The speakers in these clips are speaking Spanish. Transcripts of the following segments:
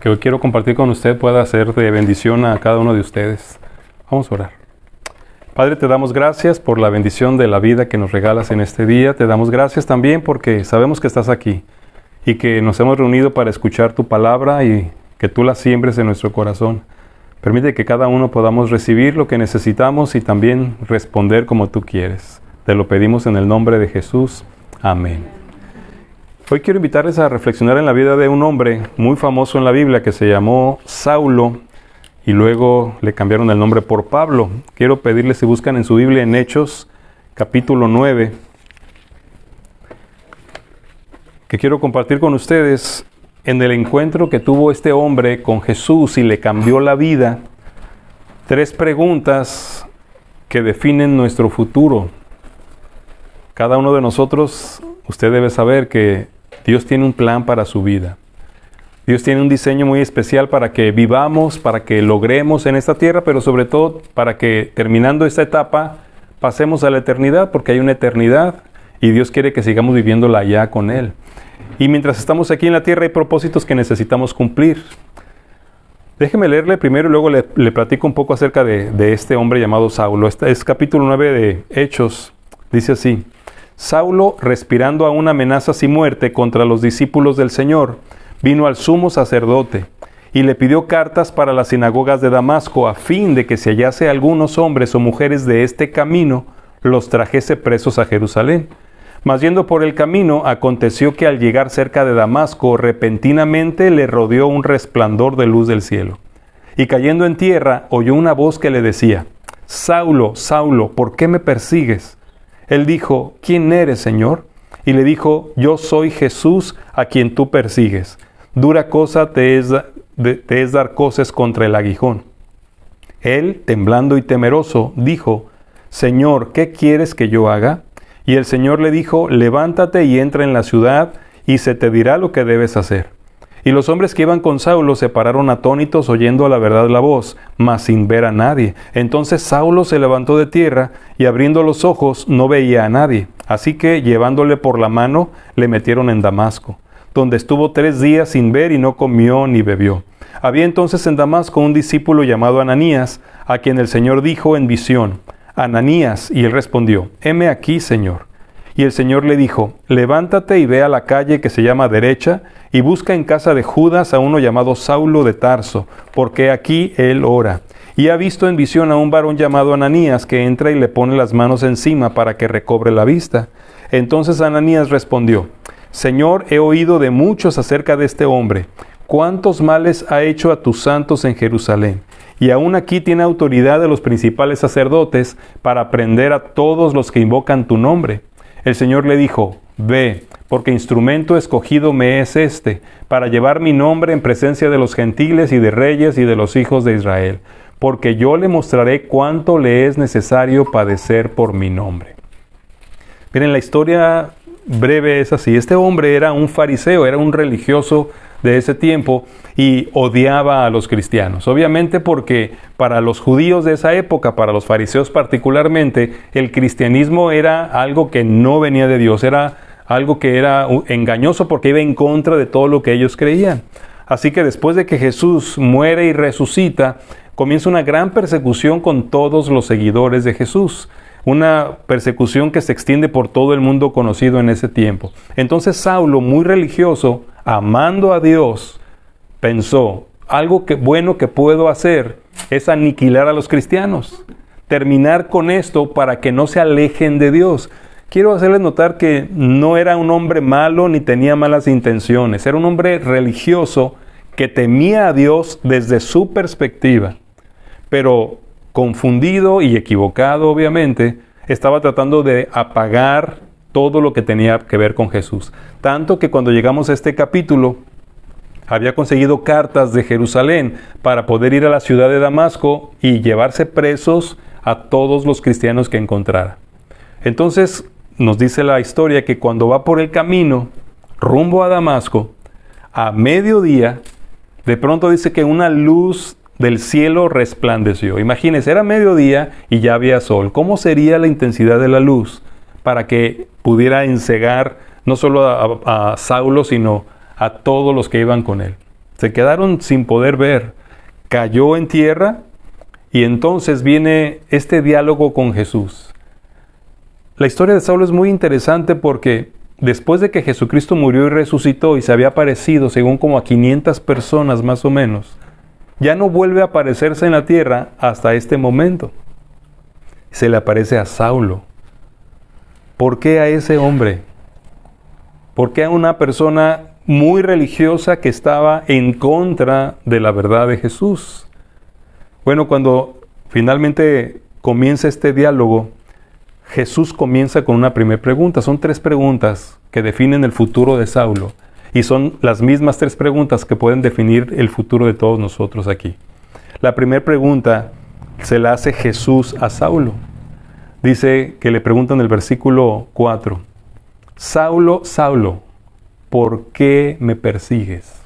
que hoy quiero compartir con usted pueda ser de bendición a cada uno de ustedes. Vamos a orar. Padre, te damos gracias por la bendición de la vida que nos regalas en este día. Te damos gracias también porque sabemos que estás aquí y que nos hemos reunido para escuchar tu palabra y que tú la siembres en nuestro corazón. Permite que cada uno podamos recibir lo que necesitamos y también responder como tú quieres. Te lo pedimos en el nombre de Jesús. Amén. Hoy quiero invitarles a reflexionar en la vida de un hombre muy famoso en la Biblia que se llamó Saulo y luego le cambiaron el nombre por Pablo. Quiero pedirles si buscan en su Biblia en Hechos, capítulo 9, que quiero compartir con ustedes en el encuentro que tuvo este hombre con Jesús y le cambió la vida. 3 preguntas que definen nuestro futuro. Cada uno de nosotros, usted debe saber que Dios tiene un plan para su vida. Dios tiene un diseño muy especial para que vivamos, para que logremos en esta tierra, pero sobre todo para que terminando esta etapa pasemos a la eternidad, porque hay una eternidad y Dios quiere que sigamos viviéndola allá con Él. Y mientras estamos aquí en la tierra hay propósitos que necesitamos cumplir. Déjeme leerle primero y luego le platico un poco acerca de este hombre llamado Saulo. Este es capítulo 9 de Hechos. Dice así: Saulo, respirando aún amenazas y muerte contra los discípulos del Señor, vino al sumo sacerdote y le pidió cartas para las sinagogas de Damasco a fin de que si hallase algunos hombres o mujeres de este camino, los trajese presos a Jerusalén. Mas yendo por el camino, aconteció que al llegar cerca de Damasco, repentinamente le rodeó un resplandor de luz del cielo. Y cayendo en tierra, oyó una voz que le decía: Saulo, Saulo, ¿por qué me persigues? Él dijo: ¿Quién eres, Señor? Y le dijo: Yo soy Jesús a quien tú persigues. Dura cosa te es dar coces contra el aguijón. Él, temblando y temeroso, dijo: Señor, ¿qué quieres que yo haga? Y el Señor le dijo: Levántate y entra en la ciudad, y se te dirá lo que debes hacer. Y los hombres que iban con Saulo se pararon atónitos oyendo a la verdad la voz, mas sin ver a nadie. Entonces Saulo se levantó de tierra, y abriendo los ojos no veía a nadie. Así que, llevándole por la mano, le metieron en Damasco, donde estuvo 3 días sin ver y no comió ni bebió. Había entonces en Damasco un discípulo llamado Ananías, a quien el Señor dijo en visión: Ananías, y él respondió: heme aquí, Señor. Y el Señor le dijo: levántate y ve a la calle que se llama Derecha, y busca en casa de Judas a uno llamado Saulo de Tarso, porque aquí él ora. Y ha visto en visión a un varón llamado Ananías, que entra y le pone las manos encima para que recobre la vista. Entonces Ananías respondió: Señor, he oído de muchos acerca de este hombre, cuántos males ha hecho a tus santos en Jerusalén. Y aún aquí tiene autoridad de los principales sacerdotes para prender a todos los que invocan tu nombre. El Señor le dijo: ve, porque instrumento escogido me es este, para llevar mi nombre en presencia de los gentiles y de reyes y de los hijos de Israel, porque yo le mostraré cuánto le es necesario padecer por mi nombre. Miren, la historia breve es así. Este hombre era un fariseo, era un religioso de ese tiempo y odiaba a los cristianos. Obviamente porque para los judíos de esa época, para los fariseos particularmente, el cristianismo era algo que no venía de Dios, era algo que era engañoso porque iba en contra de todo lo que ellos creían. Así que después de que Jesús muere y resucita, comienza una gran persecución con todos los seguidores de Jesús. Una persecución que se extiende por todo el mundo conocido en ese tiempo. Entonces Saulo, muy religioso, amando a Dios, pensó: algo bueno que puedo hacer es aniquilar a los cristianos, terminar con esto para que no se alejen de Dios. Quiero hacerles notar que no era un hombre malo ni tenía malas intenciones. Era un hombre religioso que temía a Dios desde su perspectiva, pero confundido y equivocado, obviamente, estaba tratando de apagar todo lo que tenía que ver con Jesús. Tanto que cuando llegamos a este capítulo, había conseguido cartas de Jerusalén para poder ir a la ciudad de Damasco y llevarse presos a todos los cristianos que encontrara. Entonces, nos dice la historia que cuando va por el camino, rumbo a Damasco, a mediodía, de pronto dice que una luz del cielo resplandeció. Imagínense, era mediodía y ya había sol. ¿Cómo sería la intensidad de la luz para que pudiera encegar no solo a Saulo, sino a todos los que iban con él? Se quedaron sin poder ver. Cayó en tierra y entonces viene este diálogo con Jesús. La historia de Saulo es muy interesante porque después de que Jesucristo murió y resucitó y se había aparecido según como a 500 personas más o menos, ya no vuelve a aparecerse en la tierra hasta este momento. Se le aparece a Saulo. ¿Por qué a ese hombre? ¿Por qué a una persona muy religiosa que estaba en contra de la verdad de Jesús? Bueno, cuando finalmente comienza este diálogo, Jesús comienza con una primera pregunta. Son 3 preguntas que definen el futuro de Saulo. Y son las mismas 3 preguntas que pueden definir el futuro de todos nosotros aquí. La primera pregunta se la hace Jesús a Saulo. Dice que le pregunta en el versículo 4. Saulo, Saulo, ¿por qué me persigues?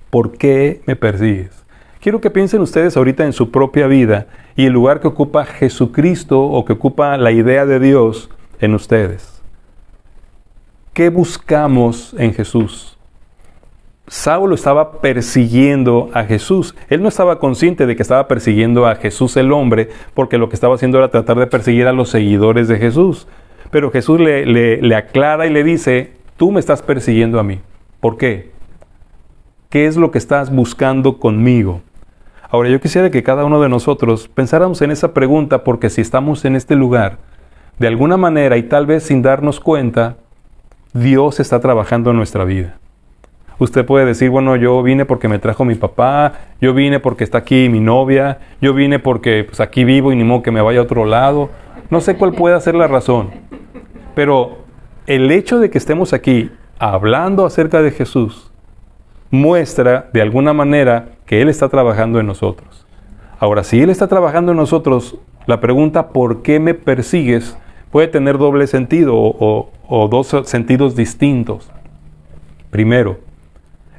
¿Por qué me persigues? Quiero que piensen ustedes ahorita en su propia vida y el lugar que ocupa Jesucristo o que ocupa la idea de Dios en ustedes. ¿Qué buscamos en Jesús? Saulo estaba persiguiendo a Jesús. Él no estaba consciente de que estaba persiguiendo a Jesús el hombre, porque lo que estaba haciendo era tratar de perseguir a los seguidores de Jesús. Pero Jesús le aclara y le dice, tú me estás persiguiendo a mí. ¿Por qué? ¿Qué es lo que estás buscando conmigo? Ahora, yo quisiera que cada uno de nosotros pensáramos en esa pregunta, porque si estamos en este lugar, de alguna manera y tal vez sin darnos cuenta, Dios está trabajando en nuestra vida. Usted puede decir, bueno, yo vine porque me trajo mi papá, yo vine porque está aquí mi novia, yo vine porque pues, aquí vivo y ni modo que me vaya a otro lado. No sé cuál puede ser la razón, pero el hecho de que estemos aquí hablando acerca de Jesús muestra de alguna manera que Él está trabajando en nosotros. Ahora, si Él está trabajando en nosotros, la pregunta ¿por qué me persigues? Puede tener doble sentido o 2 sentidos distintos. Primero,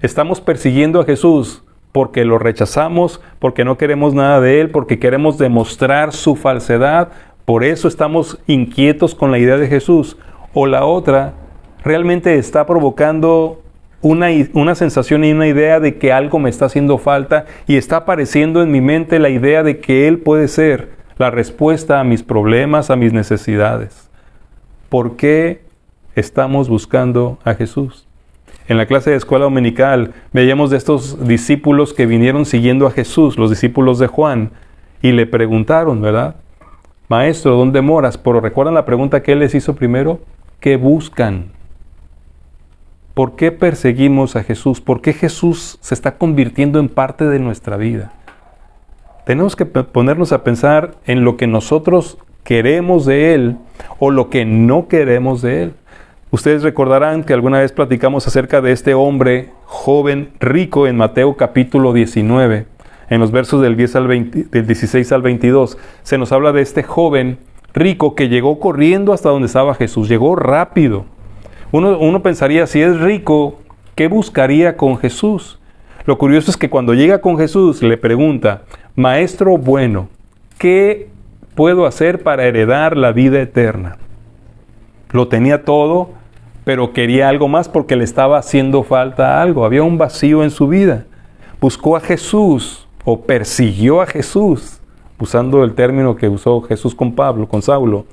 estamos persiguiendo a Jesús porque lo rechazamos, porque no queremos nada de Él, porque queremos demostrar su falsedad, por eso estamos inquietos con la idea de Jesús. O la otra, realmente está provocando una sensación y una idea de que algo me está haciendo falta y está apareciendo en mi mente la idea de que Él puede ser la respuesta a mis problemas, a mis necesidades. ¿Por qué estamos buscando a Jesús? En la clase de escuela dominical veíamos de estos discípulos que vinieron siguiendo a Jesús, los discípulos de Juan, y le preguntaron, ¿verdad? Maestro, ¿dónde moras? Pero ¿recuerdan la pregunta que Él les hizo primero? ¿Qué buscan? ¿Por qué perseguimos a Jesús? ¿Por qué Jesús se está convirtiendo en parte de nuestra vida? Tenemos que ponernos a pensar en lo que nosotros queremos de Él o lo que no queremos de Él. Ustedes recordarán que alguna vez platicamos acerca de este hombre joven rico en Mateo capítulo 19. En los versos del 16 al 22. Se nos habla de este joven rico que llegó corriendo hasta donde estaba Jesús. Llegó rápido. Uno pensaría, si es rico, ¿qué buscaría con Jesús? Lo curioso es que cuando llega con Jesús le pregunta, Maestro bueno, ¿qué puedo hacer para heredar la vida eterna? Lo tenía todo, pero quería algo más porque le estaba haciendo falta algo. Había un vacío en su vida. Buscó a Jesús o persiguió a Jesús, usando el término que usó Jesús con Saulo.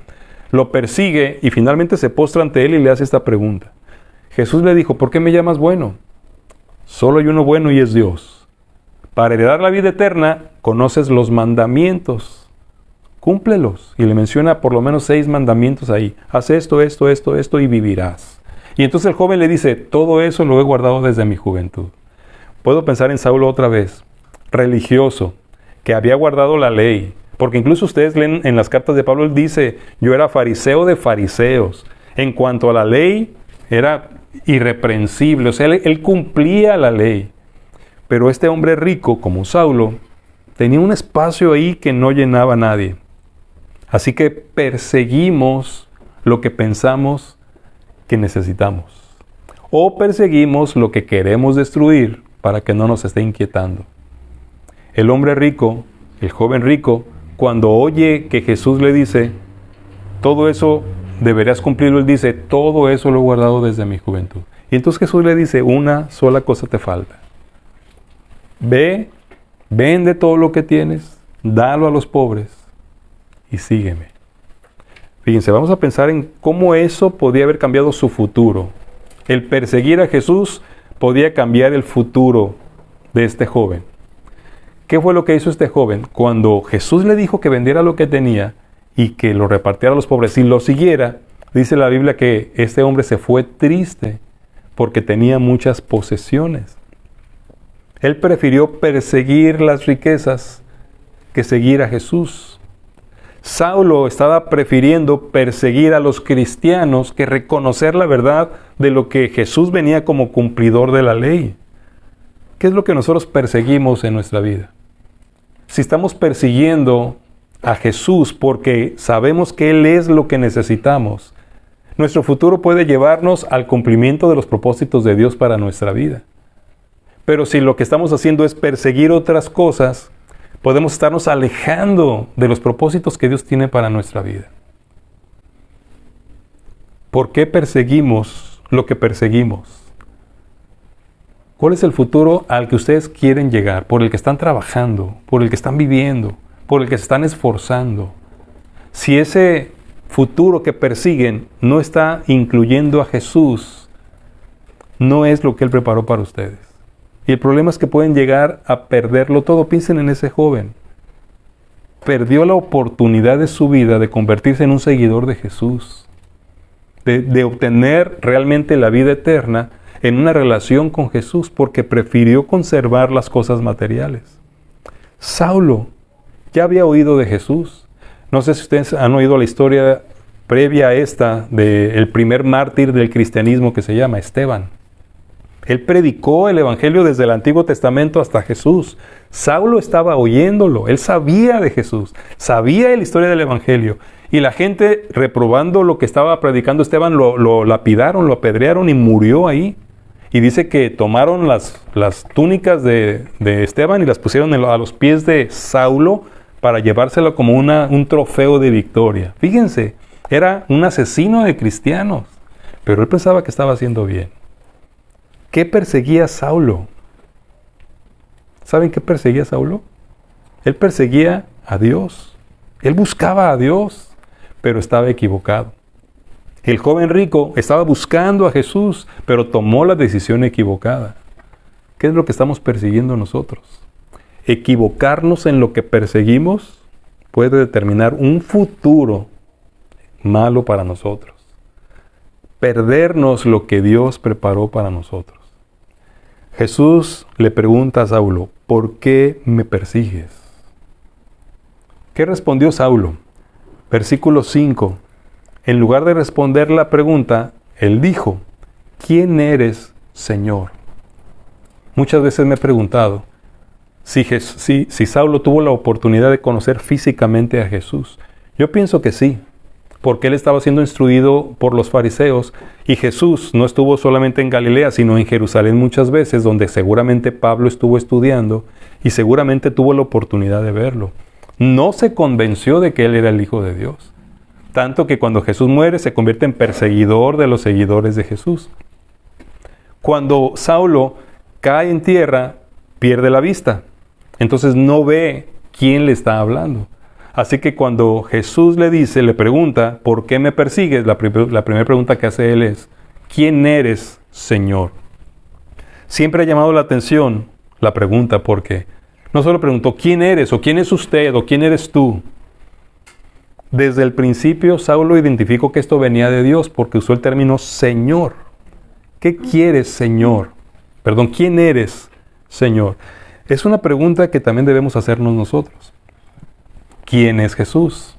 Lo persigue y finalmente se postra ante él y le hace esta pregunta. Jesús le dijo, ¿por qué me llamas bueno? Solo hay uno bueno y es Dios. Para heredar la vida eterna, conoces los mandamientos. Cúmplelos. Y le menciona por lo menos 6 mandamientos ahí. Haz esto, esto, esto, esto y vivirás. Y entonces el joven le dice, todo eso lo he guardado desde mi juventud. Puedo pensar en Saulo otra vez, religioso, que había guardado la ley. Porque incluso ustedes leen en las cartas de Pablo, él dice, yo era fariseo de fariseos. En cuanto a la ley, era irreprensible. O sea, él cumplía la ley. Pero este hombre rico, como Saulo, tenía un espacio ahí que no llenaba a nadie. Así que perseguimos lo que pensamos que necesitamos. O perseguimos lo que queremos destruir para que no nos esté inquietando. El hombre rico, el joven rico, cuando oye que Jesús le dice, todo eso deberías cumplirlo, él dice, todo eso lo he guardado desde mi juventud. Y entonces Jesús le dice, una sola cosa te falta. ve, vende todo lo que tienes, dalo a los pobres y sígueme. Fíjense, vamos a pensar en cómo eso podía haber cambiado su futuro. El perseguir a Jesús podía cambiar el futuro de este joven. ¿Qué fue lo que hizo este joven? Cuando Jesús le dijo que vendiera lo que tenía y que lo repartiera a los pobres y lo siguiera, dice la Biblia que este hombre se fue triste porque tenía muchas posesiones. Él prefirió perseguir las riquezas que seguir a Jesús. Saulo estaba prefiriendo perseguir a los cristianos que reconocer la verdad de lo que Jesús venía como cumplidor de la ley. ¿Qué es lo que nosotros perseguimos en nuestra vida? Si estamos persiguiendo a Jesús porque sabemos que Él es lo que necesitamos, nuestro futuro puede llevarnos al cumplimiento de los propósitos de Dios para nuestra vida. Pero si lo que estamos haciendo es perseguir otras cosas, podemos estarnos alejando de los propósitos que Dios tiene para nuestra vida. ¿Por qué perseguimos lo que perseguimos? ¿Cuál es el futuro al que ustedes quieren llegar? Por el que están trabajando, por el que están viviendo, por el que se están esforzando. Si ese futuro que persiguen no está incluyendo a Jesús, no es lo que Él preparó para ustedes. Y el problema es que pueden llegar a perderlo todo. Piensen en ese joven. Perdió la oportunidad de su vida de convertirse en un seguidor de Jesús, de obtener realmente la vida eterna en una relación con Jesús, porque prefirió conservar las cosas materiales. Saulo ya había oído de Jesús. No sé si ustedes han oído la historia previa a esta del primer mártir del cristianismo que se llama Esteban. Él predicó el Evangelio desde el Antiguo Testamento hasta Jesús. Saulo estaba oyéndolo, él sabía de Jesús, sabía de la historia del Evangelio. Y la gente, reprobando lo que estaba predicando Esteban, lo lapidaron, lo apedrearon y murió ahí. Y dice que tomaron las túnicas de Esteban y las pusieron a los pies de Saulo para llevárselo como un trofeo de victoria. Fíjense, era un asesino de cristianos, pero él pensaba que estaba haciendo bien. ¿Qué perseguía Saulo? ¿Saben qué perseguía Saulo? Él perseguía a Dios. Él buscaba a Dios, pero estaba equivocado. El joven rico estaba buscando a Jesús, pero tomó la decisión equivocada. ¿Qué es lo que estamos persiguiendo nosotros? Equivocarnos en lo que perseguimos puede determinar un futuro malo para nosotros. Perdernos lo que Dios preparó para nosotros. Jesús le pregunta a Saulo, ¿por qué me persigues? ¿Qué respondió Saulo? Versículo 5. En lugar de responder la pregunta, él dijo, ¿quién eres, Señor? Muchas veces me he preguntado si Saulo tuvo la oportunidad de conocer físicamente a Jesús. Yo pienso que sí, porque él estaba siendo instruido por los fariseos y Jesús no estuvo solamente en Galilea, sino en Jerusalén muchas veces, donde seguramente Pablo estuvo estudiando y seguramente tuvo la oportunidad de verlo. No se convenció de que él era el Hijo de Dios. Tanto que cuando Jesús muere se convierte en perseguidor de los seguidores de Jesús. Cuando Saulo cae en tierra, pierde la vista. Entonces no ve quién le está hablando. Así que cuando Jesús le pregunta, ¿por qué me persigues? La primera pregunta que hace él es, ¿quién eres, Señor? Siempre ha llamado la atención la pregunta porque no solo preguntó, ¿quién eres? O ¿quién es usted? O ¿quién eres tú? Desde el principio, Saulo identificó que esto venía de Dios porque usó el término Señor. ¿Qué quieres, Señor? Perdón, ¿quién eres, Señor? Es una pregunta que también debemos hacernos nosotros. ¿Quién es Jesús?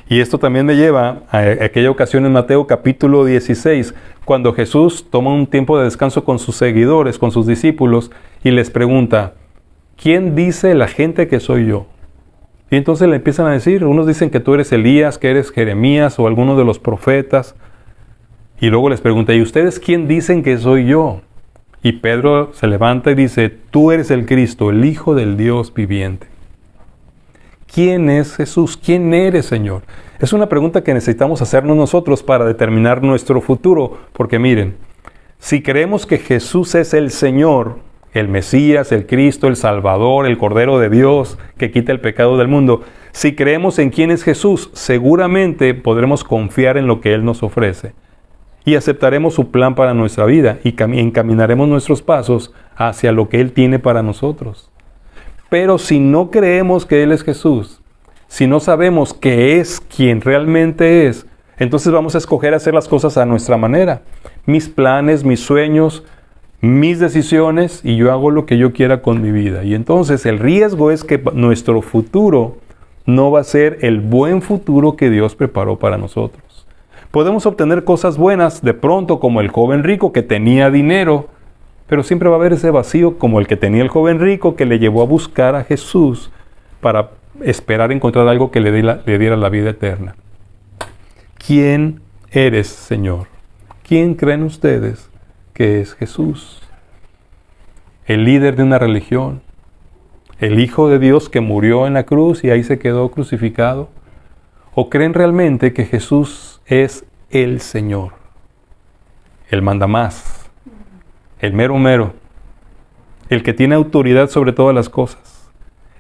Y esto también me lleva a aquella ocasión en Mateo capítulo 16, cuando Jesús toma un tiempo de descanso con sus seguidores, con sus discípulos, y les pregunta, ¿quién dice la gente que soy yo? Y entonces le empiezan a decir, unos dicen que tú eres Elías, que eres Jeremías o alguno de los profetas. Y luego les pregunta, ¿y ustedes quién dicen que soy yo? Y Pedro se levanta y dice, tú eres el Cristo, el Hijo del Dios viviente. ¿Quién es Jesús? ¿Quién eres, Señor? Es una pregunta que necesitamos hacernos nosotros para determinar nuestro futuro. Porque miren, si creemos que Jesús es el Señor, el Mesías, el Cristo, el Salvador, el Cordero de Dios que quita el pecado del mundo. Si creemos en quién es Jesús, seguramente podremos confiar en lo que Él nos ofrece y aceptaremos su plan para nuestra vida y encaminaremos nuestros pasos hacia lo que Él tiene para nosotros. Pero si no creemos que Él es Jesús, si no sabemos que es quien realmente es, entonces vamos a escoger hacer las cosas a nuestra manera. Mis planes, mis sueños, mis decisiones, y yo hago lo que yo quiera con mi vida. Y entonces el riesgo es que nuestro futuro no va a ser el buen futuro que Dios preparó para nosotros. Podemos obtener cosas buenas de pronto, como el joven rico que tenía dinero, pero siempre va a haber ese vacío como el que tenía el joven rico que le llevó a buscar a Jesús para esperar encontrar algo que le diera la vida eterna. ¿Quién eres, Señor? ¿Quién creen ustedes que es Jesús? ¿El líder de una religión? ¿El Hijo de Dios que murió en la cruz y ahí se quedó crucificado? ¿O creen realmente que Jesús es el Señor? El mandamás, el mero mero, el que tiene autoridad sobre todas las cosas,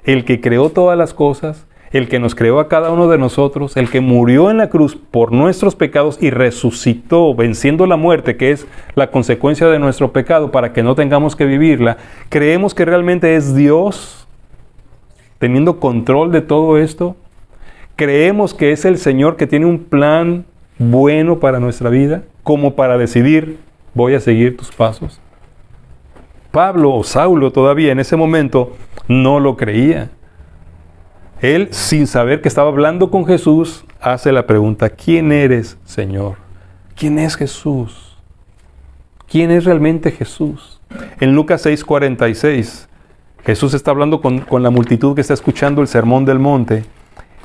el que creó todas las cosas, el que nos creó a cada uno de nosotros, el que murió en la cruz por nuestros pecados y resucitó venciendo la muerte, que es la consecuencia de nuestro pecado, para que no tengamos que vivirla. ¿Creemos que realmente es Dios teniendo control de todo esto? ¿Creemos que es el Señor que tiene un plan bueno para nuestra vida, como para decidir, voy a seguir tus pasos? Pablo o Saulo todavía en ese momento no lo creía. Él, sin saber que estaba hablando con Jesús, hace la pregunta, ¿quién eres, Señor? ¿Quién es Jesús? ¿Quién es realmente Jesús? En Lucas 6:46, Jesús está hablando con la multitud que está escuchando el Sermón del Monte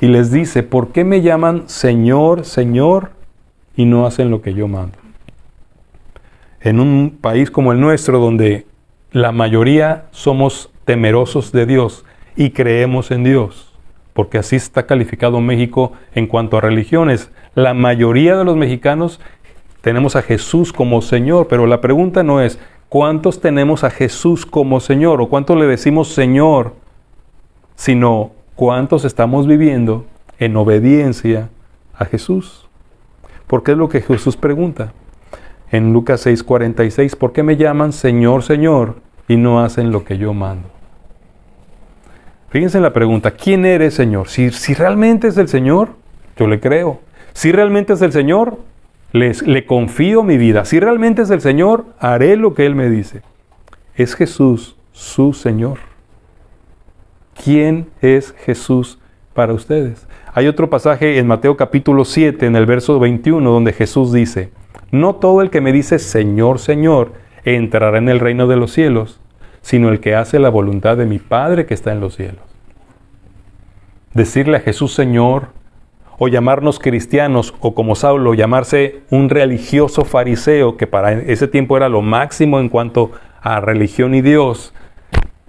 y les dice, ¿por qué me llaman Señor, Señor y no hacen lo que yo mando? En un país como el nuestro, donde la mayoría somos temerosos de Dios y creemos en Dios, porque así está calificado México en cuanto a religiones. La mayoría de los mexicanos tenemos a Jesús como Señor, pero la pregunta no es ¿cuántos tenemos a Jesús como Señor? O ¿cuántos le decimos Señor? Sino ¿cuántos estamos viviendo en obediencia a Jesús? Porque es lo que Jesús pregunta. En Lucas 6:46, ¿por qué me llaman Señor, Señor y no hacen lo que yo mando? Fíjense en la pregunta, ¿quién eres, Señor? Si realmente es el Señor, yo le creo. Si realmente es el Señor, le confío mi vida. Si realmente es el Señor, haré lo que Él me dice. ¿Es Jesús su Señor? ¿Quién es Jesús para ustedes? Hay otro pasaje en Mateo capítulo 7, en el verso 21, donde Jesús dice, no todo el que me dice Señor, Señor, entrará en el reino de los cielos, sino el que hace la voluntad de mi Padre que está en los cielos. Decirle a Jesús Señor, o llamarnos cristianos, o como Saulo, llamarse un religioso fariseo, que para ese tiempo era lo máximo en cuanto a religión y Dios,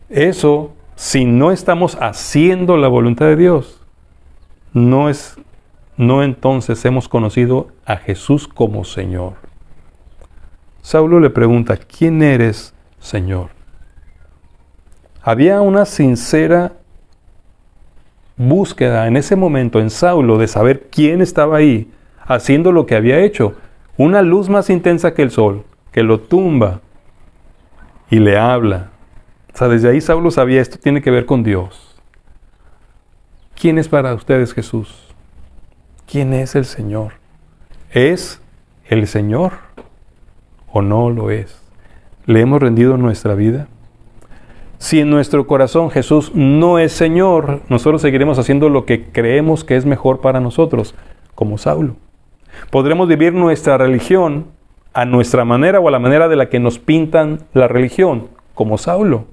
eso, si no estamos haciendo la voluntad de Dios, no entonces hemos conocido a Jesús como Señor. Saulo le pregunta, ¿quién eres, Señor? Había una sincera búsqueda en ese momento en Saulo de saber quién estaba ahí, haciendo lo que había hecho. Una luz más intensa que el sol, que lo tumba y le habla. O sea, desde ahí Saulo sabía, esto tiene que ver con Dios. ¿Quién es para ustedes Jesús? ¿Quién es el Señor? ¿Es el Señor o no lo es? ¿Le hemos rendido nuestra vida? Si en nuestro corazón Jesús no es Señor, nosotros seguiremos haciendo lo que creemos que es mejor para nosotros, como Saulo. Podremos vivir nuestra religión a nuestra manera o a la manera de la que nos pintan la religión, como Saulo.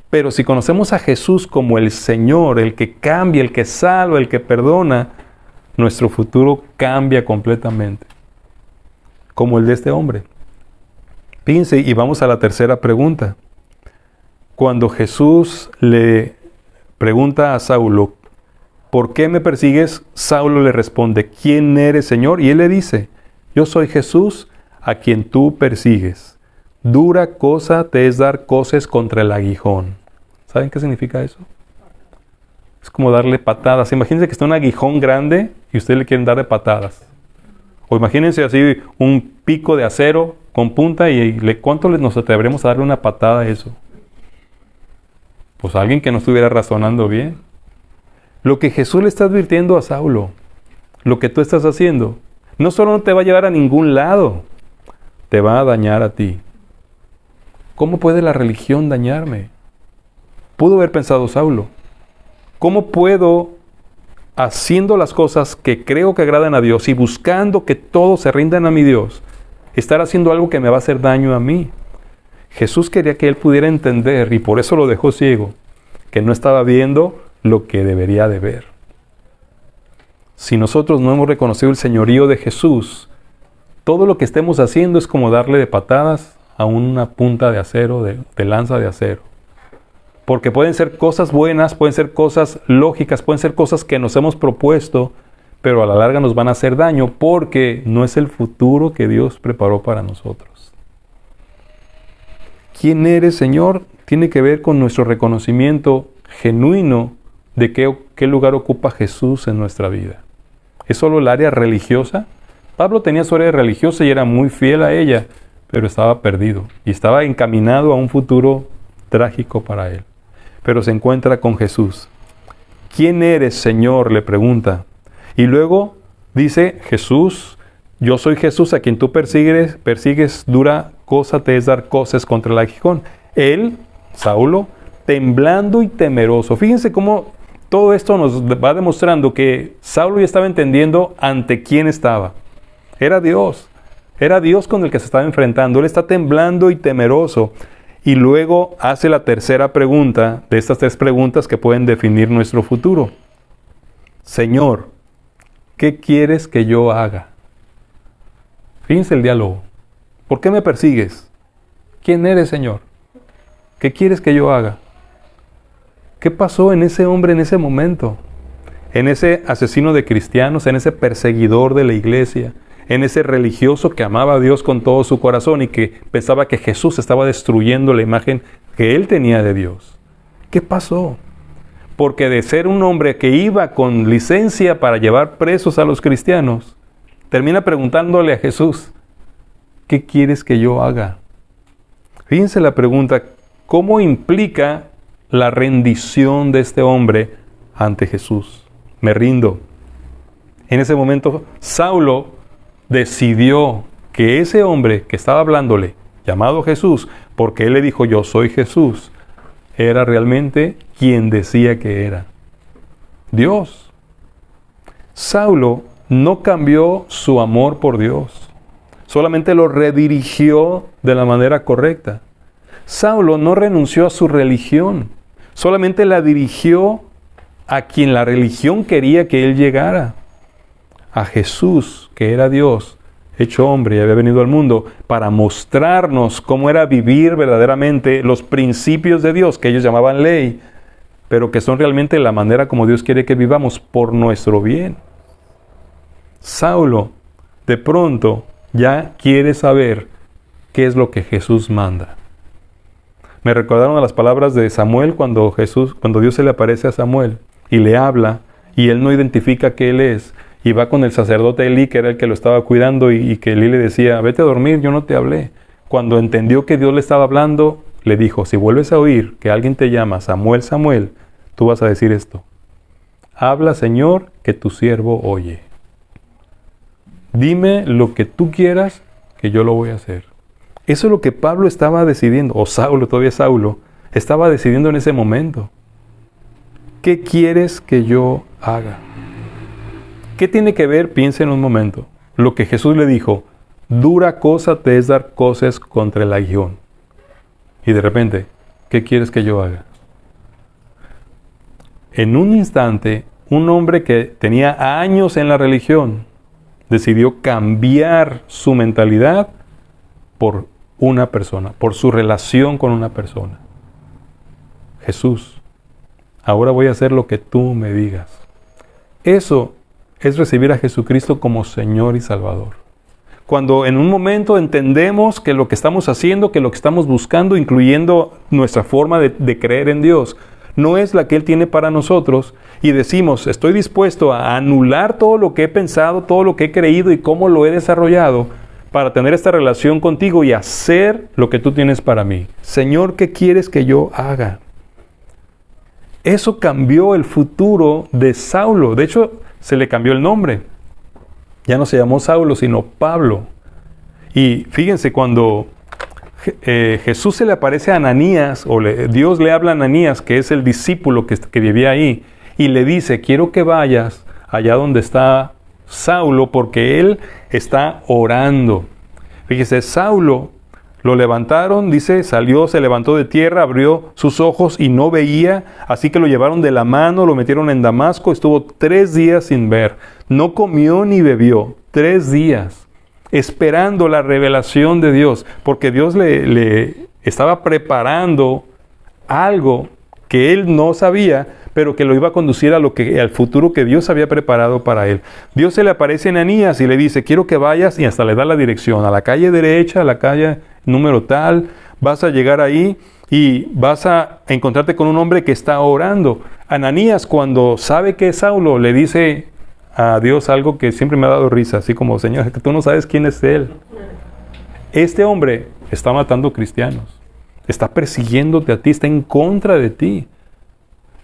Pero si conocemos a Jesús como el Señor, el que cambia, el que salva, el que perdona, nuestro futuro cambia completamente, como el de este hombre. Fíjense, y vamos a la tercera pregunta. Cuando Jesús le pregunta a Saulo, ¿por qué me persigues? Saulo le responde, ¿quién eres, Señor? Y él le dice, yo soy Jesús a quien tú persigues. Dura cosa te es dar coces contra el aguijón. ¿Saben qué significa eso? Es como darle patadas. Imagínense que está un aguijón grande y ustedes le quieren darle patadas. O imagínense así un pico de acero con punta y ¿cuánto nos atreveremos a darle una patada a eso? Pues alguien que no estuviera razonando bien. Lo que Jesús le está advirtiendo a Saulo, lo que tú estás haciendo, no solo no te va a llevar a ningún lado, te va a dañar a ti. ¿Cómo puede la religión dañarme? Pudo haber pensado Saulo. ¿Cómo puedo, haciendo las cosas que creo que agradan a Dios y buscando que todos se rindan a mi Dios, estar haciendo algo que me va a hacer daño a mí? Jesús quería que él pudiera entender, y por eso lo dejó ciego, que no estaba viendo lo que debería de ver. Si nosotros no hemos reconocido el señorío de Jesús, todo lo que estemos haciendo es como darle de patadas a una punta de acero, de lanza de acero. Porque pueden ser cosas buenas, pueden ser cosas lógicas, pueden ser cosas que nos hemos propuesto, pero a la larga nos van a hacer daño porque no es el futuro que Dios preparó para nosotros. ¿Quién eres, Señor? Tiene que ver con nuestro reconocimiento genuino de qué lugar ocupa Jesús en nuestra vida. ¿Es solo el área religiosa? Pablo tenía su área religiosa y era muy fiel a ella, pero estaba perdido y estaba encaminado a un futuro trágico para él. Pero se encuentra con Jesús. ¿Quién eres, Señor?, le pregunta. Y luego dice Jesús, yo soy Jesús a quien tú persigues, dura cosa te es dar coces contra el aguijón. Él, Saulo, temblando y temeroso. Fíjense cómo todo esto nos va demostrando que Saulo ya estaba entendiendo ante quién estaba. Era Dios con el que se estaba enfrentando. Él está temblando y temeroso. Y luego hace la tercera pregunta de estas tres preguntas que pueden definir nuestro futuro. Señor, ¿qué quieres que yo haga? Fíjense el diálogo. ¿Por qué me persigues? ¿Quién eres, Señor? ¿Qué quieres que yo haga? ¿Qué pasó en ese hombre en ese momento? En ese asesino de cristianos, en ese perseguidor de la iglesia, en ese religioso que amaba a Dios con todo su corazón y que pensaba que Jesús estaba destruyendo la imagen que él tenía de Dios. ¿Qué pasó? Porque de ser un hombre que iba con licencia para llevar presos a los cristianos, termina preguntándole a Jesús, ¿qué quieres que yo haga? Fíjense la pregunta, ¿cómo implica la rendición de este hombre ante Jesús? Me rindo. En ese momento, Saulo decidió que ese hombre que estaba hablándole, llamado Jesús, porque él le dijo, yo soy Jesús, era realmente quien decía que era. Dios. Saulo no cambió su amor por Dios, solamente lo redirigió de la manera correcta. Saulo no renunció a su religión, solamente la dirigió a quien la religión quería que él llegara. A Jesús, que era Dios, hecho hombre y había venido al mundo para mostrarnos cómo era vivir verdaderamente los principios de Dios, que ellos llamaban ley, pero que son realmente la manera como Dios quiere que vivamos por nuestro bien. Saulo, de pronto, ya quiere saber qué es lo que Jesús manda. Me recordaron a las palabras de Samuel cuando Dios se le aparece a Samuel y le habla y él no identifica que él es. Y va con el sacerdote Elí, que era el que lo estaba cuidando, y que Elí le decía, vete a dormir, yo no te hablé. Cuando entendió que Dios le estaba hablando, le dijo, si vuelves a oír que alguien te llama Samuel, Samuel, tú vas a decir esto. Habla, Señor, que tu siervo oye. Dime lo que tú quieras, que yo lo voy a hacer. Eso es lo que Pablo estaba decidiendo, o Saulo, todavía Saulo, estaba decidiendo en ese momento. ¿Qué quieres que yo haga? ¿Qué tiene que ver? Piensa en un momento. Lo que Jesús le dijo, dura cosa te es dar coces contra el aguijón. Y de repente, ¿qué quieres que yo haga? En un instante, un hombre que tenía años en la religión decidió cambiar su mentalidad por una persona, por su relación con una persona. Jesús, ahora voy a hacer lo que tú me digas. Eso es recibir a Jesucristo como Señor y Salvador. Cuando en un momento entendemos que lo que estamos haciendo, que lo que estamos buscando, incluyendo nuestra forma de creer en Dios, no es la que Él tiene para nosotros, y decimos, estoy dispuesto a anular todo lo que he pensado, todo lo que he creído y cómo lo he desarrollado para tener esta relación contigo y hacer lo que tú tienes para mí. Señor, ¿qué quieres que yo haga? Eso cambió el futuro de Saulo. De hecho, se le cambió el nombre. Ya no se llamó Saulo, sino Pablo. Y fíjense, cuando Jesús se le aparece a Ananías, o Dios le habla a Ananías, que es el discípulo que vivía ahí, y le dice, quiero que vayas allá donde está Saulo, porque él está orando. Fíjese, Saulo lo levantaron, dice, salió, se levantó de tierra, abrió sus ojos y no veía, así que lo llevaron de la mano, lo metieron en Damasco, estuvo 3 días sin ver, no comió ni bebió, 3 días, esperando la revelación de Dios, porque Dios le estaba preparando algo que él no sabía, pero que lo iba a conducir al futuro que Dios había preparado para él. Dios se le aparece a Ananías y le dice, quiero que vayas, y hasta le da la dirección, a la calle derecha, a la calle número tal, vas a llegar ahí y vas a encontrarte con un hombre que está orando. Ananías, cuando sabe que es Saulo, le dice a Dios algo que siempre me ha dado risa, así como, Señor, que tú no sabes quién es él. Este hombre está matando cristianos, está persiguiéndote a ti, está en contra de ti.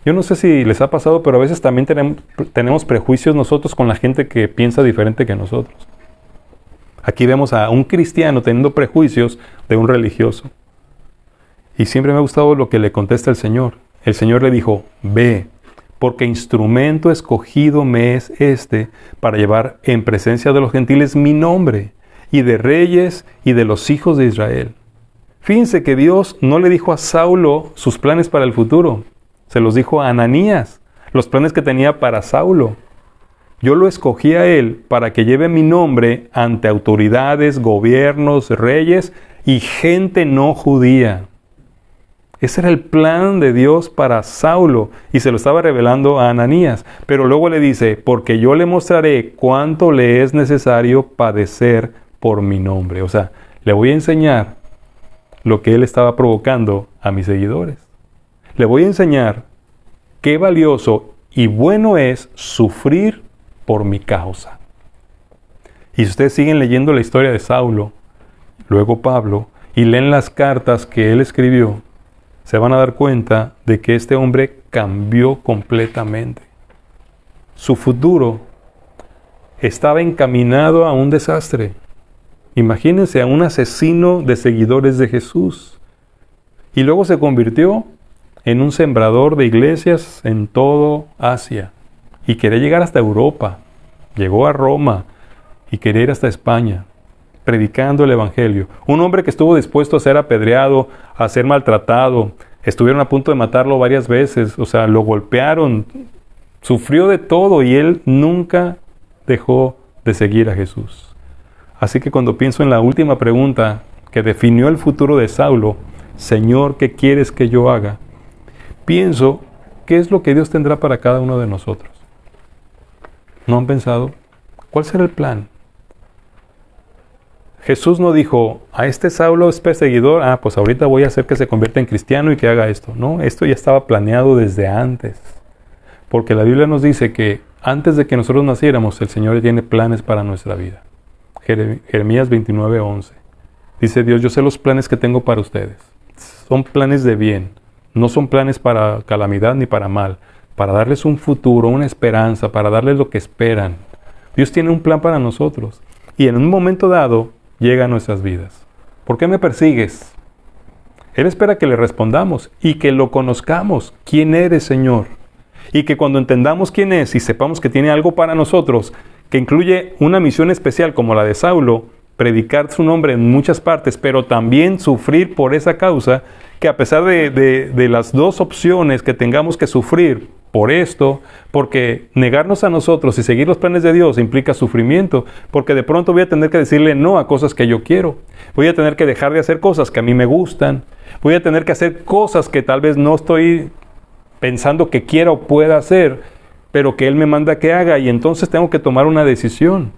Yo no sé si les ha pasado, pero a veces también tenemos prejuicios nosotros con la gente que piensa diferente que nosotros. Aquí vemos a un cristiano teniendo prejuicios de un religioso. Y siempre me ha gustado lo que le contesta el Señor. El Señor le dijo, ve, porque instrumento escogido me es para llevar en presencia de los gentiles mi nombre, y de reyes y de los hijos de Israel. Fíjense que Dios no le dijo a Saulo sus planes para el futuro. Se los dijo a Ananías, los planes que tenía para Saulo. Yo lo escogí a él para que lleve mi nombre ante autoridades, gobiernos, reyes y gente no judía. Ese era el plan de Dios para Saulo y se lo estaba revelando a Ananías. Pero luego le dice, porque yo le mostraré cuánto le es necesario padecer por mi nombre. O sea, le voy a enseñar lo que él estaba provocando a mis seguidores. Le voy a enseñar qué valioso y bueno es sufrir por mi causa. Y si ustedes siguen leyendo la historia de Saulo, luego Pablo, y leen las cartas que él escribió, se van a dar cuenta de que este hombre cambió completamente. Su futuro estaba encaminado a un desastre. Imagínense a un asesino de seguidores de Jesús. Y luego se convirtió en un sembrador de iglesias en todo Asia. Y quería llegar hasta Europa. Llegó a Roma y quería ir hasta España, predicando el Evangelio. Un hombre que estuvo dispuesto a ser apedreado, a ser maltratado. Estuvieron a punto de matarlo varias veces. O sea, lo golpearon. Sufrió de todo y él nunca dejó de seguir a Jesús. Así que cuando pienso en la última pregunta que definió el futuro de Saulo, Señor, ¿qué quieres que yo haga? Pienso, ¿qué es lo que Dios tendrá para cada uno de nosotros? ¿No han pensado? ¿Cuál será el plan? Jesús no dijo, a este Saulo es perseguidor, pues ahorita voy a hacer que se convierta en cristiano y que haga esto. No, esto ya estaba planeado desde antes. Porque la Biblia nos dice que antes de que nosotros naciéramos, el Señor tiene planes para nuestra vida. Jeremías 29:11. Dice Dios, yo sé los planes que tengo para ustedes. Son planes de bien. No son planes para calamidad ni para mal. Para darles un futuro, una esperanza, para darles lo que esperan. Dios tiene un plan para nosotros. Y en un momento dado, llega a nuestras vidas. ¿Por qué me persigues? Él espera que le respondamos y que lo conozcamos. ¿Quién eres, Señor? Y que cuando entendamos quién es y sepamos que tiene algo para nosotros, que incluye una misión especial como la de Saulo, predicar su nombre en muchas partes, pero también sufrir por esa causa, que a pesar de las dos opciones que tengamos que sufrir por esto, porque negarnos a nosotros y seguir los planes de Dios implica sufrimiento, porque de pronto voy a tener que decirle no a cosas que yo quiero, voy a tener que dejar de hacer cosas que a mí me gustan, voy a tener que hacer cosas que tal vez no estoy pensando que quiera o pueda hacer, pero que Él me manda que haga, y entonces tengo que tomar una decisión.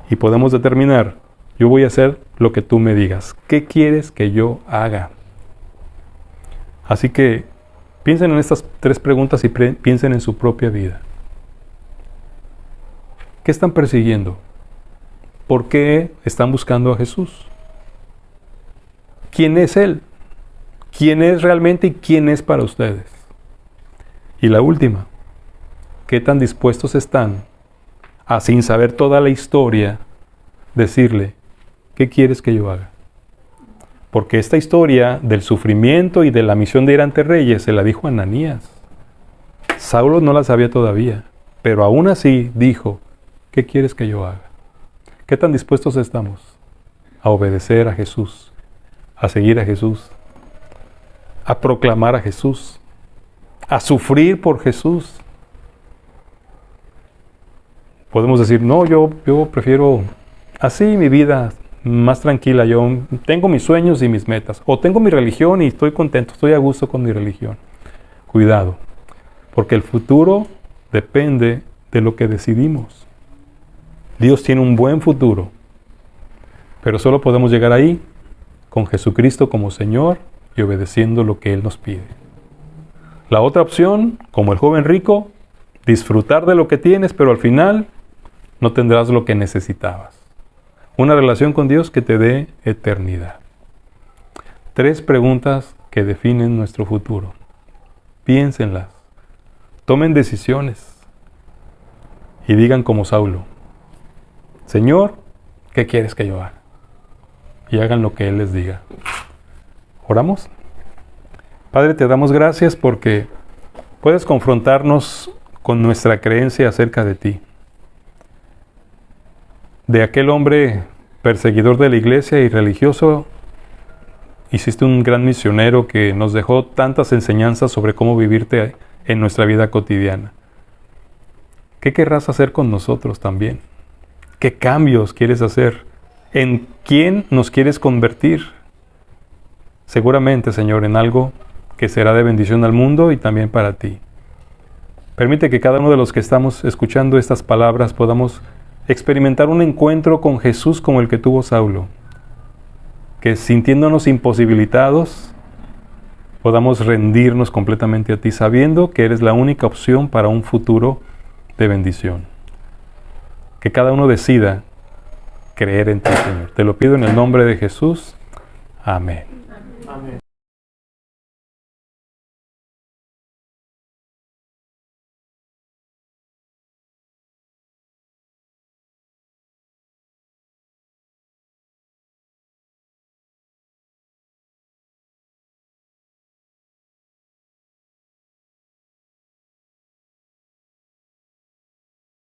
y podemos determinar, yo voy a hacer lo que tú me digas. ¿Qué quieres que yo haga? Así que piensen en estas 3 preguntas y piensen en su propia vida. ¿Qué están persiguiendo? ¿Por qué están buscando a Jesús? ¿Quién es Él? ¿Quién es realmente y quién es para ustedes? Y la última, ¿qué tan dispuestos están a, sin saber toda la historia, decirle, ¿qué quieres que yo haga? Porque esta historia del sufrimiento y de la misión de ir ante reyes se la dijo a Ananías. Saulo no la sabía todavía, pero aún así dijo, ¿qué quieres que yo haga? ¿Qué tan dispuestos estamos a obedecer a Jesús, a seguir a Jesús, a proclamar a Jesús, a sufrir por Jesús? Podemos decir, no, yo prefiero así mi vida más tranquila, yo tengo mis sueños y mis metas, o tengo mi religión y estoy contento, estoy a gusto con mi religión. Cuidado, porque el futuro depende de lo que decidimos. Dios tiene un buen futuro, pero solo podemos llegar ahí con Jesucristo como Señor y obedeciendo lo que Él nos pide. La otra opción, como el joven rico, disfrutar de lo que tienes, pero al final no tendrás lo que necesitabas. Una relación con Dios que te dé eternidad. 3 preguntas que definen nuestro futuro. Piénsenlas. Tomen decisiones. Y digan como Saulo, Señor, ¿qué quieres que yo haga? Y hagan lo que Él les diga. ¿Oramos? Padre, te damos gracias porque puedes confrontarnos con nuestra creencia acerca de ti. De aquel hombre perseguidor de la iglesia y religioso, hiciste un gran misionero que nos dejó tantas enseñanzas sobre cómo vivirte en nuestra vida cotidiana. ¿Qué querrás hacer con nosotros también? ¿Qué cambios quieres hacer? ¿En quién nos quieres convertir? Seguramente, Señor, en algo que será de bendición al mundo y también para ti. Permite que cada uno de los que estamos escuchando estas palabras podamos experimentar un encuentro con Jesús como el que tuvo Saulo. Que sintiéndonos imposibilitados, podamos rendirnos completamente a ti, sabiendo que eres la única opción para un futuro de bendición. Que cada uno decida creer en ti, Señor. Te lo pido en el nombre de Jesús. Amén.